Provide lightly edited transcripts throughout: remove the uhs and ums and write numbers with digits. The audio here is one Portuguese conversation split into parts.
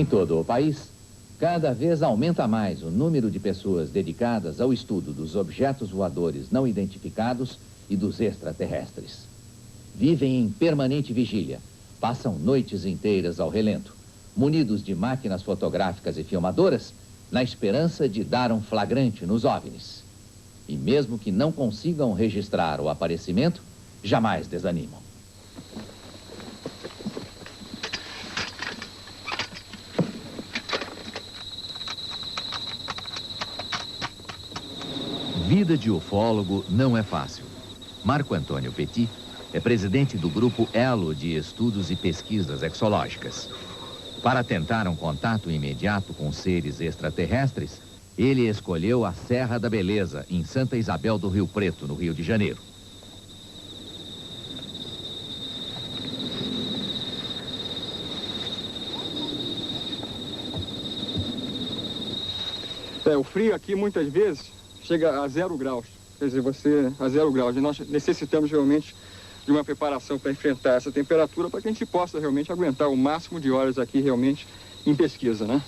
Em todo o país, cada vez aumenta mais o número de pessoas dedicadas ao estudo dos objetos voadores não identificados e dos extraterrestres. Vivem em permanente vigília, passam noites inteiras ao relento, munidos de máquinas fotográficas e filmadoras, na esperança de dar um flagrante nos OVNIs. E mesmo que não consigam registrar o aparecimento, jamais desanimam. Vida de ufólogo não é fácil. Marco Antônio Petit é presidente do grupo Elo de Estudos e Pesquisas Exológicas. Para tentar um contato imediato com seres extraterrestres, ele escolheu a Serra da Beleza, em Santa Isabel do Rio Preto, no Rio de Janeiro. O frio aqui, muitas vezes, chega a 0 graus. Quer dizer, a 0 graus. E nós necessitamos realmente de uma preparação para enfrentar essa temperatura, para que a gente possa realmente aguentar o máximo de horas aqui realmente em pesquisa, né?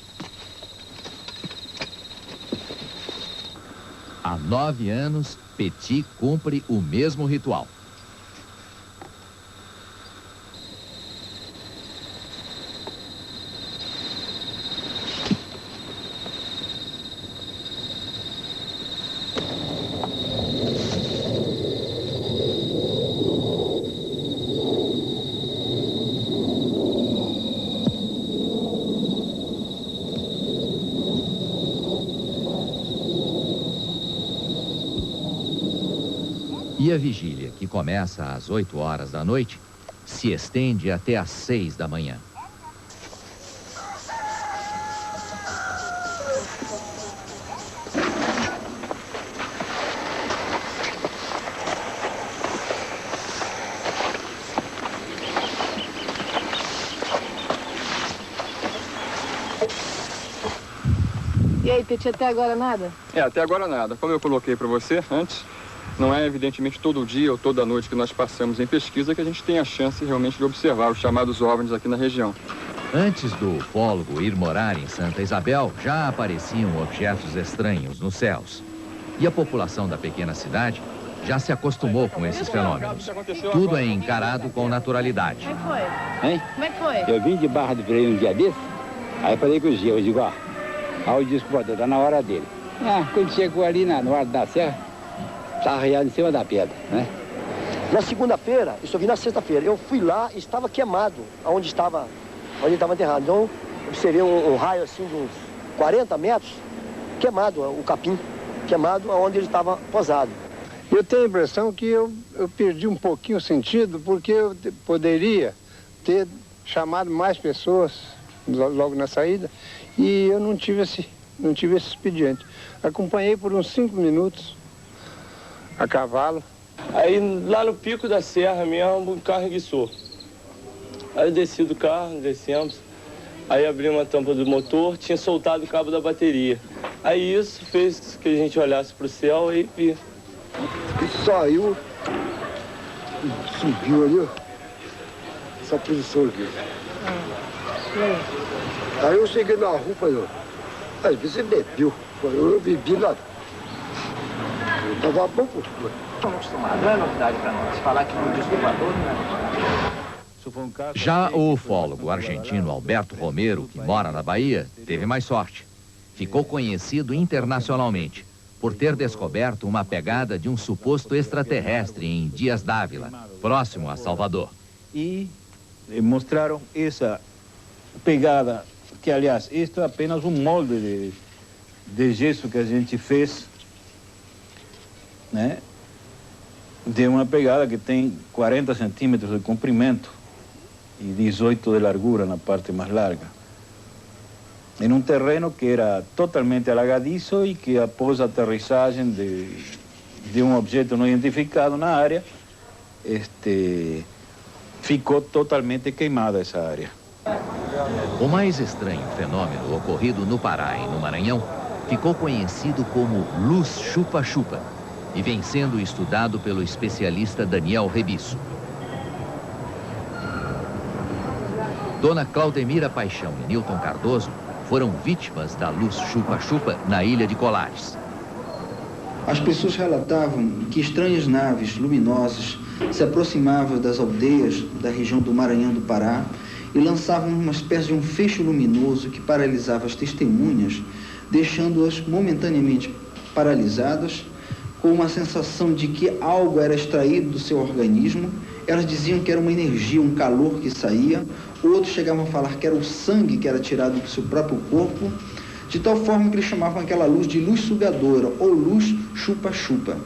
Há 9 anos, Petit cumpre o mesmo ritual. E a vigília, que começa às 8 horas da noite, se estende até às 6 da manhã. E aí, Petit, até agora nada? Até agora nada. Como eu coloquei para você antes, não é evidentemente todo dia ou toda noite que nós passamos em pesquisa que a gente tem a chance realmente de observar os chamados OVNIs aqui na região. Antes do ufólogo ir morar em Santa Isabel, já apareciam objetos estranhos nos céus. E a população da pequena cidade já se acostumou com esses fenômenos. Tudo é encarado com naturalidade. Como é que foi? Hein? Como é que foi? Eu vim de Barra do Freio um dia desse, aí falei com o Gil, eu digo, ó, aí o disco voador, tá na hora dele. Quando chegou ali na hora da serra, estava arraiado em cima da pedra, né? Na segunda-feira, eu só vi na sexta-feira. Eu fui lá e estava queimado, onde estava enterrado. Então, observei um raio assim de uns 40 metros, queimado, o capim, queimado onde ele estava posado. Eu tenho a impressão que eu perdi um pouquinho o sentido, porque eu poderia ter chamado mais pessoas logo na saída, e eu não tive esse expediente. Acompanhei por uns 5 minutos, a cavalo. Aí lá no pico da serra mesmo, o carro enguiçou. Aí eu desci do carro, descemos. Aí abri uma tampa do motor, tinha soltado o cabo da bateria. Aí isso fez que a gente olhasse pro céu e vi. E saiu, subiu ali, ó, essa posição aqui. Aí eu cheguei na rua e falei, às vezes você bebeu. Eu bebi lá. Tava bom por tudo. Estamos acostumados, não é novidade para nós. Falar que no disco voador, né? Já o ufólogo argentino Alberto Romero, que mora na Bahia, teve mais sorte. Ficou conhecido internacionalmente por ter descoberto uma pegada de um suposto extraterrestre em Dias d'Ávila, próximo a Salvador. E mostraram essa pegada, que aliás, isto é apenas um molde de gesso que a gente fez, né? De uma pegada que tem 40 centímetros de comprimento e 18 de largura na parte mais larga. Em um terreno que era totalmente alagadiço e que após a aterrissagem de um objeto não identificado na área, ficou totalmente queimada essa área. O mais estranho fenômeno ocorrido no Pará e no Maranhão ficou conhecido como luz chupa-chupa e vem sendo estudado pelo especialista Daniel Rebisso. Dona Claudemira Paixão e Newton Cardoso foram vítimas da luz chupa-chupa na ilha de Colares. As pessoas relatavam que estranhas naves luminosas se aproximavam das aldeias da região do Maranhão do Pará e lançavam uma espécie de um feixe luminoso que paralisava as testemunhas, deixando-as momentaneamente paralisadas, com uma sensação de que algo era extraído do seu organismo. Elas diziam que era uma energia, um calor que saía. Outros chegavam a falar que era o sangue que era tirado do seu próprio corpo, de tal forma que eles chamavam aquela luz de luz sugadora ou luz chupa-chupa.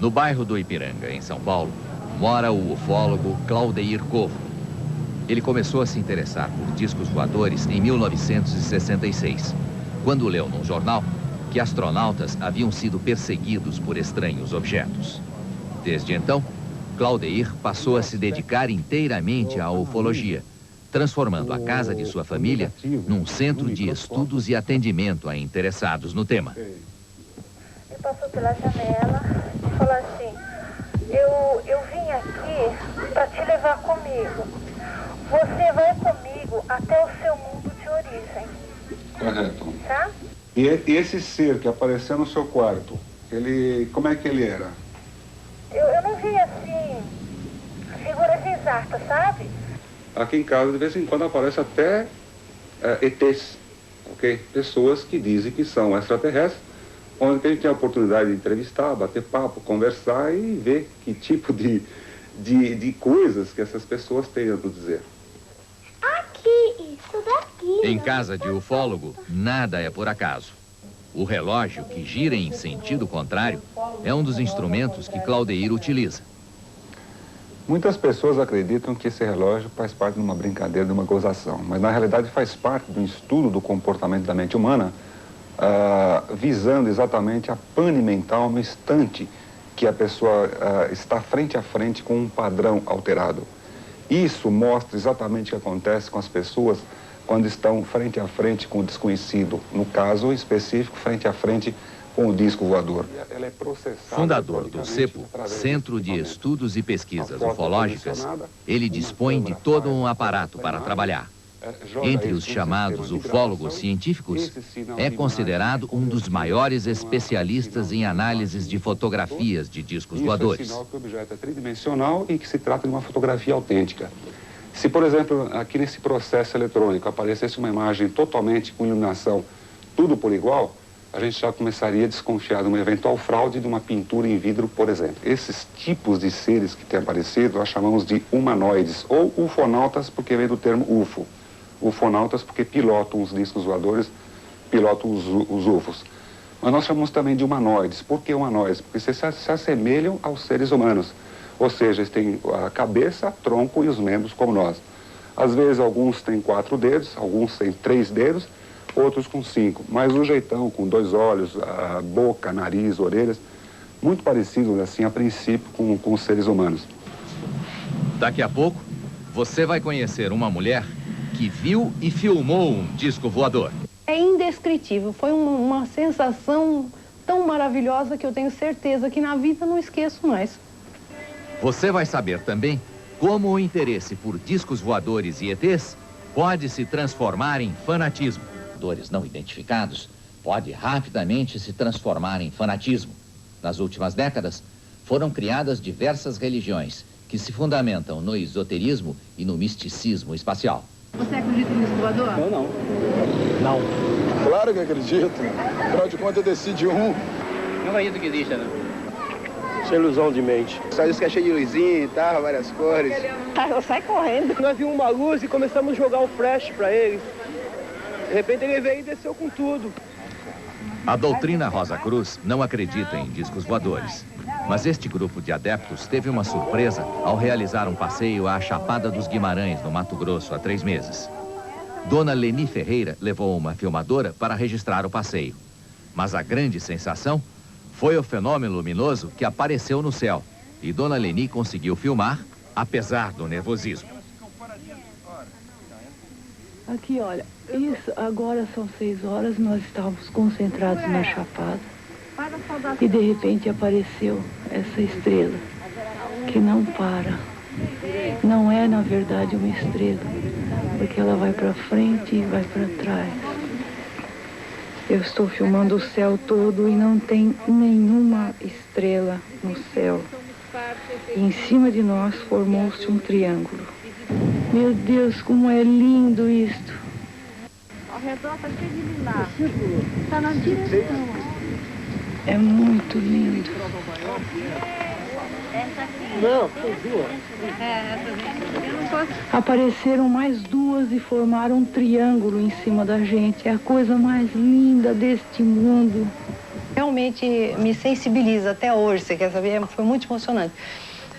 No bairro do Ipiranga, em São Paulo, mora o ufólogo Claudeir Covo. Ele começou a se interessar por discos voadores em 1966, quando leu num jornal que astronautas haviam sido perseguidos por estranhos objetos. Desde então, Claudeir passou a se dedicar inteiramente à ufologia, transformando a casa de sua família num centro de estudos e atendimento a interessados no tema. Ele passou pela janela e falou assim: eu vim aqui para te levar comigo. Você vai comigo até o seu mundo de origem. Correto. Tá? E esse ser que apareceu no seu quarto, como é que ele era? Eu não vi assim figuras exatas, sabe? Aqui em casa, de vez em quando, aparece até ETs, ok? Pessoas que dizem que são extraterrestres, onde a gente tem a oportunidade de entrevistar, bater papo, conversar e ver que tipo de coisas que essas pessoas têm a nos dizer. Aqui, isso daqui. Em casa de ufólogo, nada é por acaso. O relógio, que gira em sentido contrário, é um dos instrumentos que Claudeir utiliza. Muitas pessoas acreditam que esse relógio faz parte de uma brincadeira, de uma gozação, mas na realidade faz parte do estudo do comportamento da mente humana, visando exatamente a pane mental no instante que a pessoa está frente a frente com um padrão alterado. Isso mostra exatamente o que acontece com as pessoas quando estão frente a frente com o desconhecido, no caso específico, frente a frente com o disco voador. Ela é processada. Fundador do CEPO, Centro de Estudos e Pesquisas Ufológicas, ele dispõe de todo um aparato para trabalhar. Entre os chamados ufólogos científicos, é considerado um dos maiores especialistas em análises de fotografias de discos voadores. Isso é sinal que o objeto é tridimensional e que se trata de uma fotografia autêntica. Se, por exemplo, aqui nesse processo eletrônico aparecesse uma imagem totalmente com iluminação, tudo por igual, a gente já começaria a desconfiar de uma eventual fraude de uma pintura em vidro, por exemplo. Esses tipos de seres que têm aparecido, nós chamamos de humanoides, ou ufonautas, porque vem do termo UFO. Ufonautas porque pilotam os discos voadores, pilotam os UFOs. Mas nós chamamos também de humanoides. Por que humanoides? Porque se assemelham aos seres humanos. Ou seja, eles têm a cabeça, tronco e os membros como nós. Às vezes alguns têm 4 dedos, alguns têm 3 dedos, outros com 5. Mas o jeitão, com 2 olhos, a boca, nariz, orelhas, muito parecidos, assim, a princípio, com os seres humanos. Daqui a pouco, você vai conhecer uma mulher que viu e filmou um disco voador. É indescritível, foi uma sensação tão maravilhosa que eu tenho certeza que na vida não esqueço mais. Você vai saber também como o interesse por discos voadores e ETs pode se transformar em fanatismo. Dores não identificados pode rapidamente se transformar em fanatismo. Nas últimas décadas, foram criadas diversas religiões que se fundamentam no esoterismo e no misticismo espacial. Você acredita em disco voador? Eu não. Não. Claro que acredito. Afinal de contas, eu decidi um. Não acredito que exista, não. Isso é ilusão de mente. Só diz que é cheio de luzinha e tal, várias cores. Eu saio correndo. Nós vimos uma luz e começamos a jogar um flash pra ele. De repente ele veio e desceu com tudo. A doutrina Rosa Cruz não acredita em discos voadores. Mas este grupo de adeptos teve uma surpresa ao realizar um passeio à Chapada dos Guimarães, no Mato Grosso, há 3 meses. Dona Leni Ferreira levou uma filmadora para registrar o passeio. Mas a grande sensação foi o fenômeno luminoso que apareceu no céu. E Dona Leni conseguiu filmar, apesar do nervosismo. Aqui, olha, isso, agora são 6 horas, nós estávamos concentrados na Chapada. E de repente apareceu essa estrela, que não para. Não é, na verdade, uma estrela. porque ela vai para frente e vai para trás. Eu estou filmando o céu todo e não tem nenhuma estrela no céu. E em cima de nós formou-se um triângulo. Meu Deus, como é lindo isto! Ao redor está cheio de lilás. Está na direção. É muito lindo. Essa aqui. Não, tem duas. Eu não posso. Apareceram mais duas e formaram um triângulo em cima da gente. É a coisa mais linda deste mundo. Realmente me sensibiliza até hoje, você quer saber? Foi muito emocionante.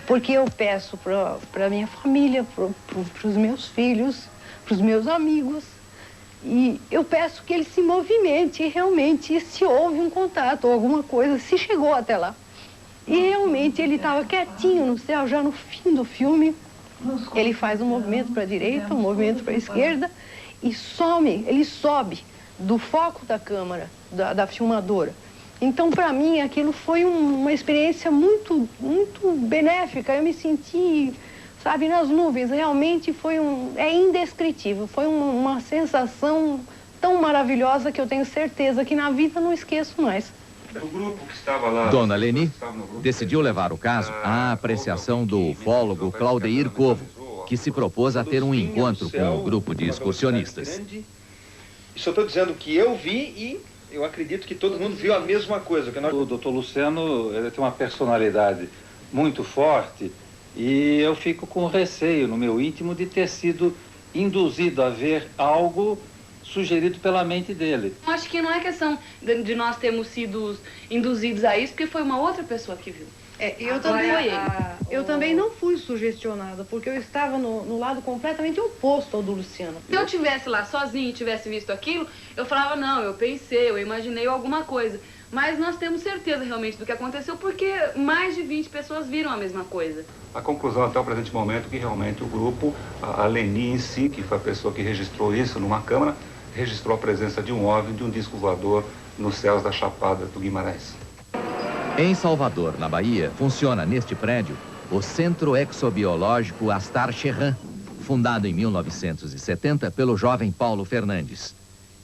Porque eu peço para minha família, para os meus filhos, para os meus amigos, e eu peço que ele se movimente realmente, se houve um contato ou alguma coisa, se chegou até lá. E realmente ele estava quietinho no céu, já no fim do filme, ele faz um movimento para a direita, um movimento para a esquerda, e ele sobe do foco da câmera, da filmadora. Então, para mim, aquilo foi uma experiência muito, muito benéfica. Eu me senti, sabe, nas nuvens. Realmente é indescritível. Foi uma sensação tão maravilhosa que eu tenho certeza que na vida não esqueço mais. O grupo que estava lá... Dona Leni decidiu levar o caso à apreciação do ufólogo Claudeir Covo, que se propôs a ter um encontro com o grupo de excursionistas. Só estou dizendo que eu vi e... eu acredito que todo mundo viu a mesma coisa. O doutor Luciano, ele tem uma personalidade muito forte e eu fico com receio no meu íntimo de ter sido induzido a ver algo sugerido pela mente dele. Acho que não é questão de nós termos sido induzidos a isso, porque foi uma outra pessoa que viu. Eu também não fui sugestionada, porque eu estava no lado completamente oposto ao do Luciano. Se eu estivesse lá sozinha e tivesse visto aquilo, eu falava, não, eu pensei, eu imaginei alguma coisa. Mas nós temos certeza realmente do que aconteceu, porque mais de 20 pessoas viram a mesma coisa. A conclusão até o presente momento é que realmente o grupo, a Leni em si, que foi a pessoa que registrou isso numa câmera, registrou a presença de um OVNI, de um disco voador nos céus da Chapada do Guimarães. Em Salvador, na Bahia, funciona neste prédio o Centro Exobiológico Astar Cherran, fundado em 1970 pelo jovem Paulo Fernandes.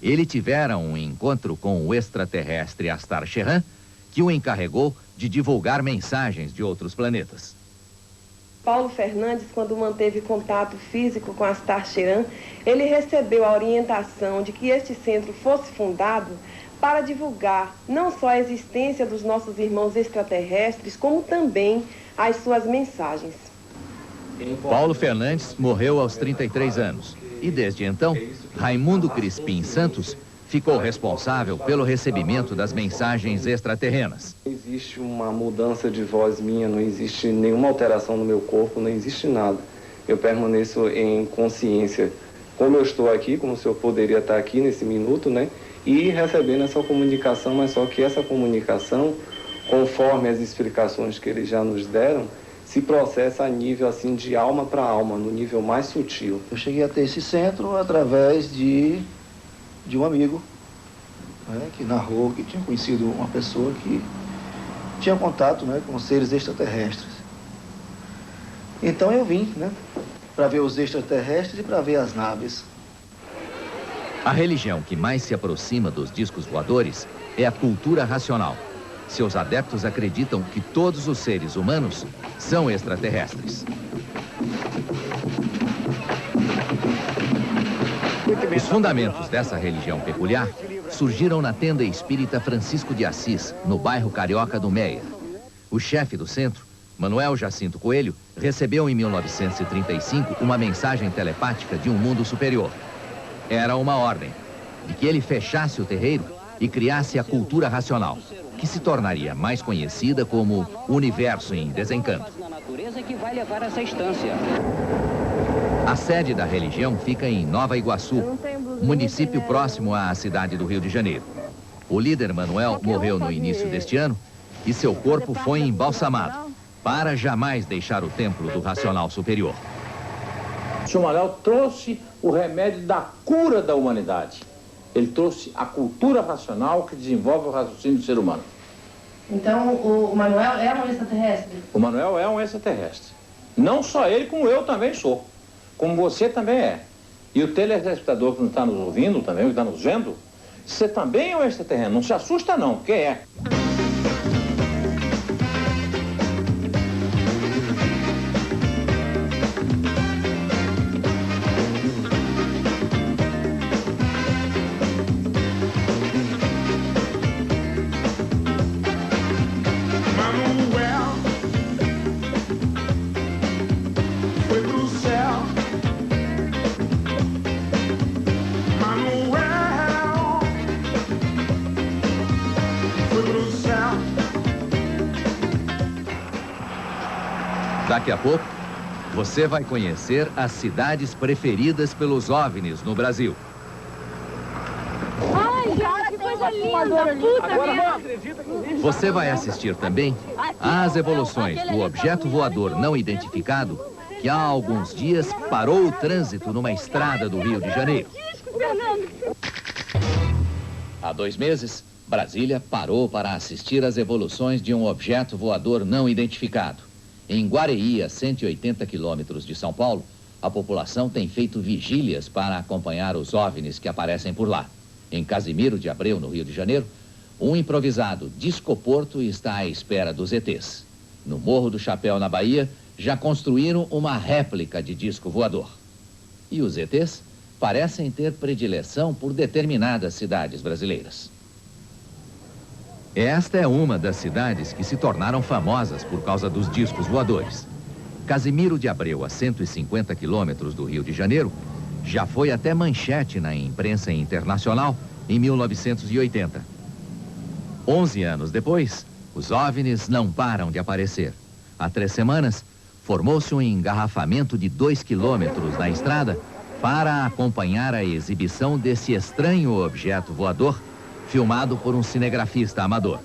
Ele tivera um encontro com o extraterrestre Astar Cherran, que o encarregou de divulgar mensagens de outros planetas. Paulo Fernandes, quando manteve contato físico com Astar Cherran, ele recebeu a orientação de que este centro fosse fundado para divulgar não só a existência dos nossos irmãos extraterrestres, como também as suas mensagens. Paulo Fernandes morreu aos 33 anos e, desde então, Raimundo Crispim Santos ficou responsável pelo recebimento das mensagens extraterrenas. Não existe uma mudança de voz minha, não existe nenhuma alteração no meu corpo, não existe nada. Eu permaneço em consciência, como eu estou aqui, como se eu poderia estar aqui nesse minuto, né? E recebendo essa comunicação, mas só que essa comunicação, conforme as explicações que eles já nos deram, se processa a nível assim de alma para alma, no nível mais sutil. Eu cheguei a ter esse centro através de um amigo, né, que narrou que tinha conhecido uma pessoa que tinha contato, né, com seres extraterrestres. Então eu vim, né, para ver os extraterrestres e para ver as naves. A religião que mais se aproxima dos discos voadores é a cultura racional. Seus adeptos acreditam que todos os seres humanos são extraterrestres. Os fundamentos dessa religião peculiar surgiram na tenda espírita Francisco de Assis, no bairro carioca do Meia. O chefe do centro, Manuel Jacinto Coelho, recebeu em 1935 uma mensagem telepática de um mundo superior. Era uma ordem de que ele fechasse o terreiro e criasse a cultura racional, que se tornaria mais conhecida como Universo em Desencanto. A sede da religião fica em Nova Iguaçu, município próximo à cidade do Rio de Janeiro. O líder Manuel morreu no início deste ano e seu corpo foi embalsamado, para jamais deixar o templo do racional superior. O senhor Manuel trouxe o remédio da cura da humanidade. Ele trouxe a cultura racional que desenvolve o raciocínio do ser humano. Então, o Manuel é um extraterrestre? O Manuel é um extraterrestre. Não só ele, como eu também sou. Como você também é. E o telespectador que não está nos ouvindo também, que está nos vendo, você também é um extraterreno. Não se assusta não, que é. Daqui a pouco, você vai conhecer as cidades preferidas pelos OVNIs no Brasil. Ai, gente, que coisa linda! Puta merda! Você vai assistir também às evoluções do objeto voador não identificado que há alguns dias parou o trânsito numa estrada do Rio de Janeiro. Há 2 meses, Brasília parou para assistir às evoluções de um objeto voador não identificado. Em Guareí, a 180 quilômetros de São Paulo, a população tem feito vigílias para acompanhar os OVNIs que aparecem por lá. Em Casimiro de Abreu, no Rio de Janeiro, um improvisado discoporto está à espera dos ETs. No Morro do Chapéu, na Bahia, já construíram uma réplica de disco voador. E os ETs parecem ter predileção por determinadas cidades brasileiras. Esta é uma das cidades que se tornaram famosas por causa dos discos voadores. Casimiro de Abreu, a 150 quilômetros do Rio de Janeiro, já foi até manchete na imprensa internacional em 1980. 11 anos depois, os OVNIs não param de aparecer. Há 3 semanas, formou-se um engarrafamento de 2 quilômetros na estrada para acompanhar a exibição desse estranho objeto voador filmado por um cinegrafista amador.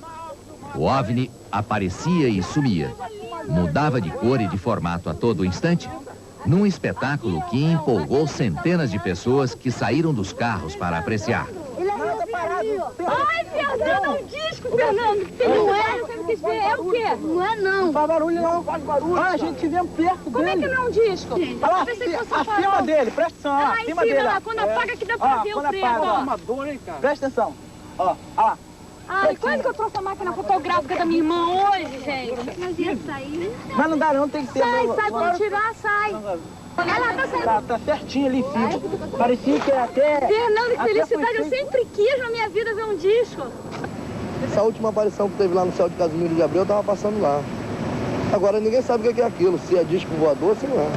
O OVNI aparecia e sumia, mudava de cor e de formato a todo instante, num espetáculo que empolgou centenas de pessoas que saíram dos carros para apreciar. Ai, Fernando, é um disco, Fernando. Não é? É o quê? Não é, não. Não faz barulho, não. Faz barulho. Ah, a gente tivemos perto dele. Como é que não é um disco? Olha lá, acima dele, presta atenção. Ah, acima dele. Lá, quando apaga que dá pra ver o preto. Apaga, hein, cara? Presta atenção. Ó, ó. Ai, quase que eu trouxe a máquina fotográfica da minha irmã hoje, gente. Mas ia sair. Mas não dá não, tem que ter. Sai, pode tirar, sai. Olha lá, tá saindo. Tá certinho ali, filho. Parecia que até... Fernando, que felicidade, eu sempre quis na minha vida ver um disco. Essa última aparição que teve lá no céu de Casimiro de Abreu, eu tava passando lá. Agora ninguém sabe o que é aquilo, se é disco voador, se não é.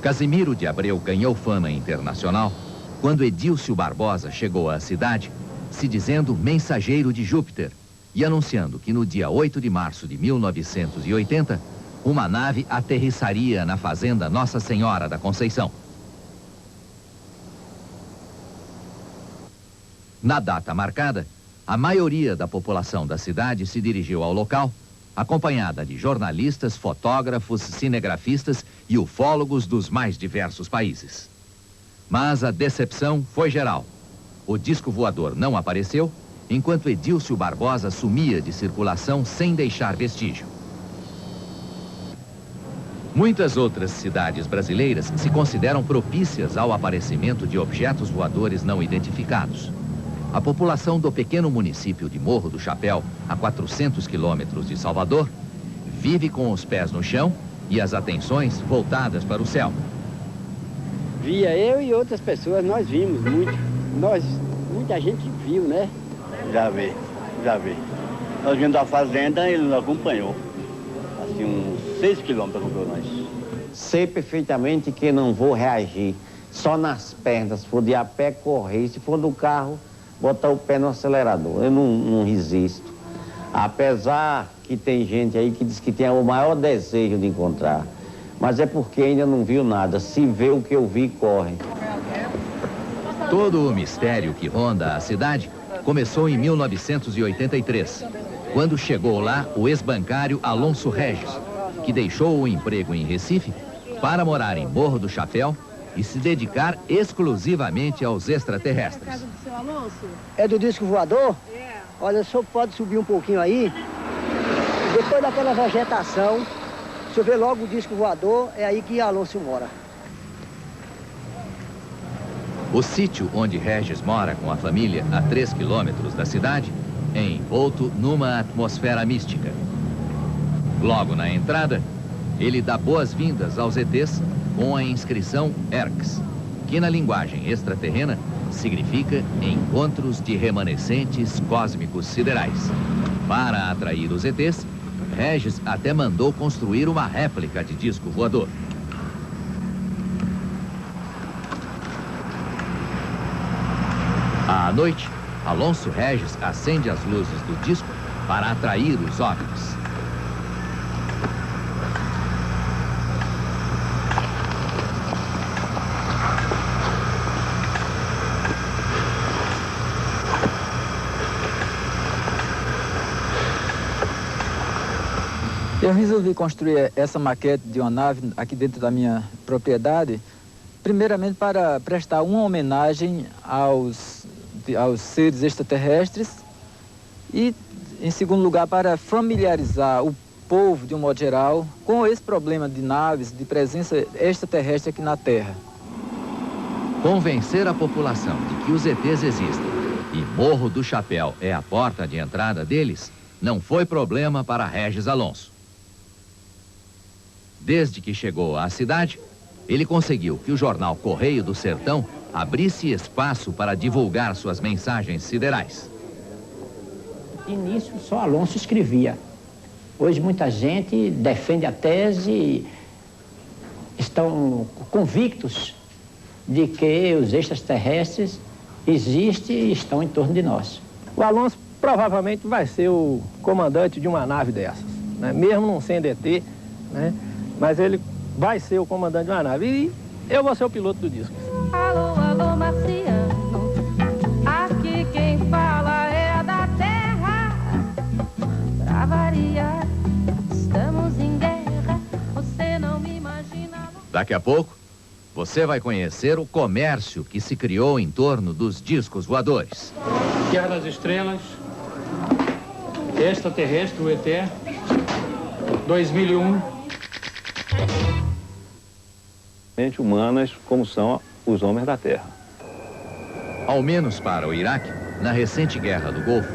Casimiro de Abreu ganhou fama internacional quando Edílcio Barbosa chegou à cidade se dizendo mensageiro de Júpiter e anunciando que no dia 8 de março de 1980, uma nave aterrissaria na fazenda Nossa Senhora da Conceição. Na data marcada, a maioria da população da cidade se dirigiu ao local, acompanhada de jornalistas, fotógrafos, cinegrafistas e ufólogos dos mais diversos países. Mas a decepção foi geral. O disco voador não apareceu, enquanto Edílcio Barbosa sumia de circulação sem deixar vestígio. Muitas outras cidades brasileiras se consideram propícias ao aparecimento de objetos voadores não identificados. A população do pequeno município de Morro do Chapéu, a 400 quilômetros de Salvador, vive com os pés no chão e as atenções voltadas para o céu. Via eu e outras pessoas, nós vimos muito. Muita gente viu, né? Já vi. Nós vimos da fazenda, ele nos acompanhou. Assim, uns 6 quilômetros acompanhou nós. Sei perfeitamente que não vou reagir. Só nas pernas, se for de a pé, correr. Se for do carro, botar o pé no acelerador. Eu não resisto. Apesar que tem gente aí que diz que tem o maior desejo de encontrar. Mas é porque ainda não viu nada. Se vê o que eu vi, corre. Todo o mistério que ronda a cidade começou em 1983, quando chegou lá o ex-bancário Alonso Regis, que deixou o emprego em Recife para morar em Morro do Chapéu e se dedicar exclusivamente aos extraterrestres. Casa do seu Alonso? É do disco voador? É. Olha, o senhor pode subir um pouquinho aí. Depois daquela vegetação, o senhor vê logo o disco voador, é aí que Alonso mora. O sítio onde Regis mora com a família, a 3 quilômetros da cidade, é envolto numa atmosfera mística. Logo na entrada, ele dá boas-vindas aos ETs com a inscrição ERCS, que na linguagem extraterrena significa Encontros de Remanescentes Cósmicos Siderais. Para atrair os ETs, Regis até mandou construir uma réplica de disco voador. À noite, Alonso Regis acende as luzes do disco para atrair os OVNIs. Eu resolvi construir essa maquete de uma nave aqui dentro da minha propriedade, primeiramente para prestar uma homenagem aos seres extraterrestres e, em segundo lugar, para familiarizar o povo, de um modo geral, com esse problema de naves, de presença extraterrestre aqui na Terra. Convencer a população de que os ETs existem e Morro do Chapéu é a porta de entrada deles não foi problema para Regis Alonso. Desde que chegou à cidade, ele conseguiu que o jornal Correio do Sertão abrisse espaço para divulgar suas mensagens siderais. De início, só Alonso escrevia. Hoje, muita gente defende a tese e estão convictos de que os extraterrestres existem e estão em torno de nós. O Alonso provavelmente vai ser o comandante de uma nave dessas, né? Mesmo não sendo ET, né? Mas ele vai ser o comandante de uma nave e eu vou ser o piloto do disco. Alô, alô, marciano, aqui quem fala é da terra. Pra variar, estamos em guerra, você não me imagina. Daqui a pouco, você vai conhecer o comércio que se criou em torno dos discos voadores. Guerra das Estrelas, Extraterrestre, o ET, 2001. Humanas como são os homens da Terra. Ao menos para o Iraque, na recente guerra do Golfo,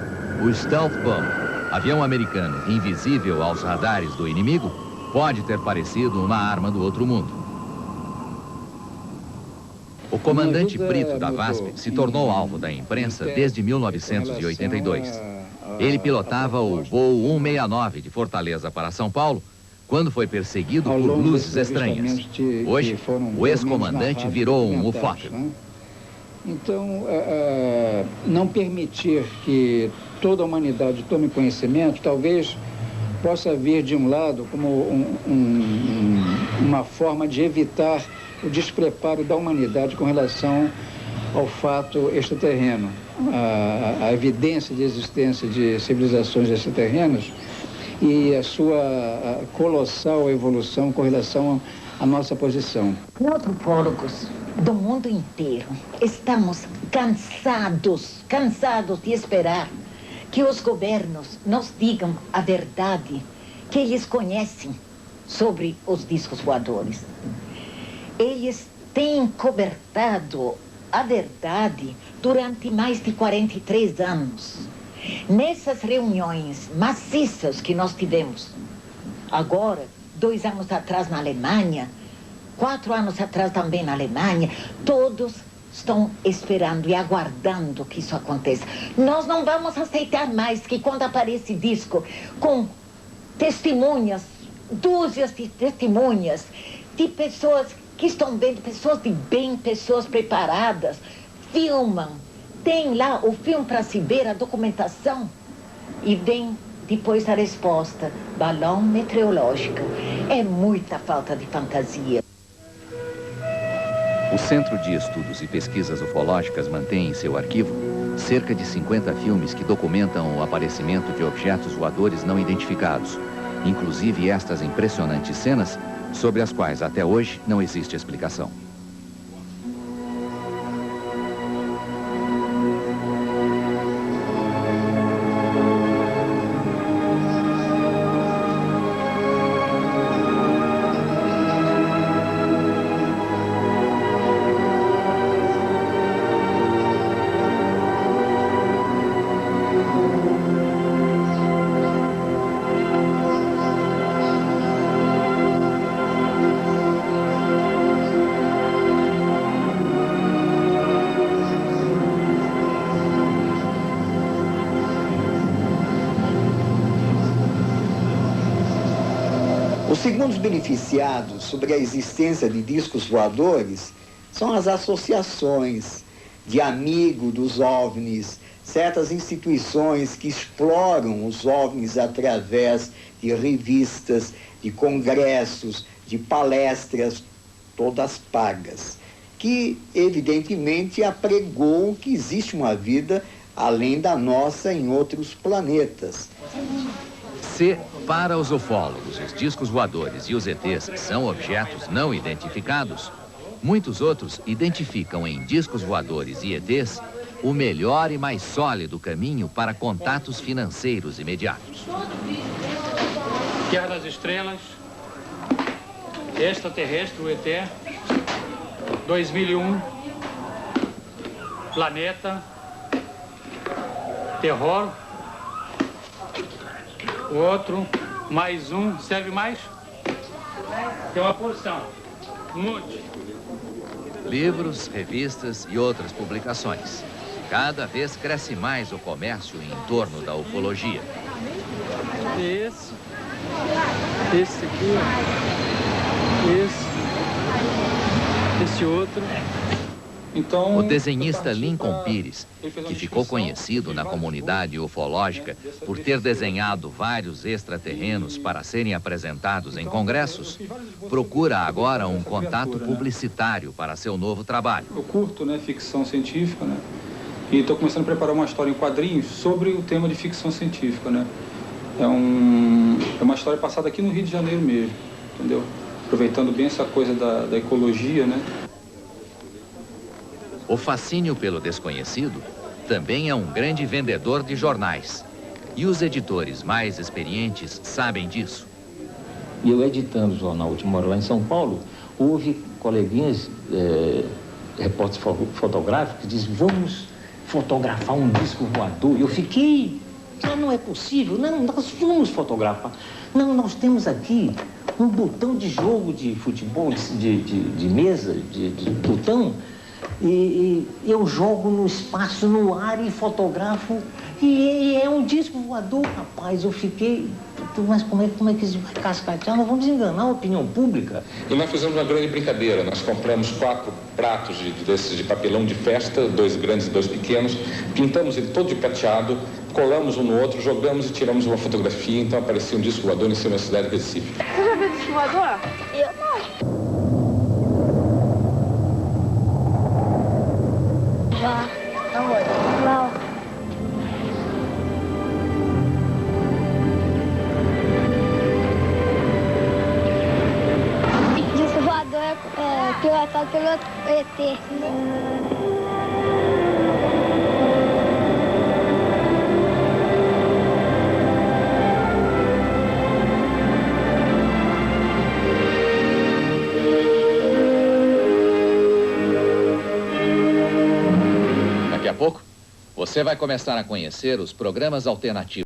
o Stealth Bomb, avião americano invisível aos radares do inimigo, pode ter parecido uma arma do outro mundo. O comandante Brito da VASP se tornou alvo da imprensa desde 1982. Ele pilotava o voo 169 de Fortaleza para São Paulo, quando foi perseguido por luzes estranhas. Hoje, o ex-comandante virou um ufólogo. Então, não permitir que toda a humanidade tome conhecimento, talvez possa vir de um lado como uma forma de evitar o despreparo da humanidade com relação ao fato extraterreno. A evidência de existência de civilizações extraterrenas e a sua colossal evolução com relação à nossa posição. Nós, antropólogos do mundo inteiro, estamos cansados de esperar que os governos nos digam a verdade que eles conhecem sobre os discos voadores. Eles têm cobertado a verdade durante mais de 43 anos. Nessas reuniões maciças que nós tivemos, agora, 2 anos atrás na Alemanha, 4 anos atrás também na Alemanha, todos estão esperando e aguardando que isso aconteça. Nós não vamos aceitar mais que quando aparece disco com testemunhas, dúzias de testemunhas, de pessoas que estão vendo, pessoas de bem, pessoas preparadas, filmam, tem lá o filme para se ver, a documentação, e vem depois a resposta, balão meteorológico. É muita falta de fantasia. O Centro de Estudos e Pesquisas Ufológicas mantém em seu arquivo cerca de 50 filmes que documentam o aparecimento de objetos voadores não identificados, inclusive estas impressionantes cenas sobre as quais até hoje não existe explicação. Os segundos beneficiados sobre a existência de discos voadores são as associações de amigos dos OVNIs, certas instituições que exploram os OVNIs através de revistas, de congressos, de palestras, todas pagas, que evidentemente apregoam que existe uma vida além da nossa em outros planetas. Se, para os ufólogos, os discos voadores e os ETs são objetos não identificados, muitos outros identificam em discos voadores e ETs o melhor e mais sólido caminho para contatos financeiros imediatos. Guerra das Estrelas, Extraterrestre, o ET, 2001, Planeta, Terror, o outro, mais um, serve mais? Tem uma porção, mude. Livros, revistas e outras publicações. Cada vez cresce mais o comércio em torno da ufologia. Esse aqui, esse outro. O desenhista Lincoln Pires, que ficou conhecido na comunidade ufológica por ter desenhado vários extraterrenos para serem apresentados em congressos, procura agora um contato publicitário para seu novo trabalho. Eu curto, ficção científica, e estou começando a preparar uma história em quadrinhos sobre o tema de ficção científica, É uma história passada aqui no Rio de Janeiro mesmo, entendeu? Aproveitando bem essa coisa da ecologia, O fascínio pelo desconhecido também é um grande vendedor de jornais. E os editores mais experientes sabem disso. E eu editando o jornal Última Hora lá em São Paulo, houve coleguinhas, repórteres fotográficos, que dizem, vamos fotografar um disco voador. E eu fiquei, não é possível, não, nós vamos fotografar. Não, nós temos aqui um botão de jogo de futebol, de mesa, de botão, e eu jogo no espaço, no ar e fotografo, e é um disco voador, rapaz. Eu fiquei, mas como é que isso vai cascatear? Nós vamos enganar a opinião pública. E nós fizemos uma grande brincadeira. Nós compramos 4 pratos desses de papelão de festa, 2 grandes e 2 pequenos, pintamos ele todo de prateado, colamos um no outro, jogamos e tiramos uma fotografia, então aparecia um disco voador em cima da cidade de Recife. Você já viu disco voador? Eu não. Já. Aonde? Lá. Disco voador é pilotado pelo ET. Daqui a pouco, você vai começar a conhecer os programas alternativos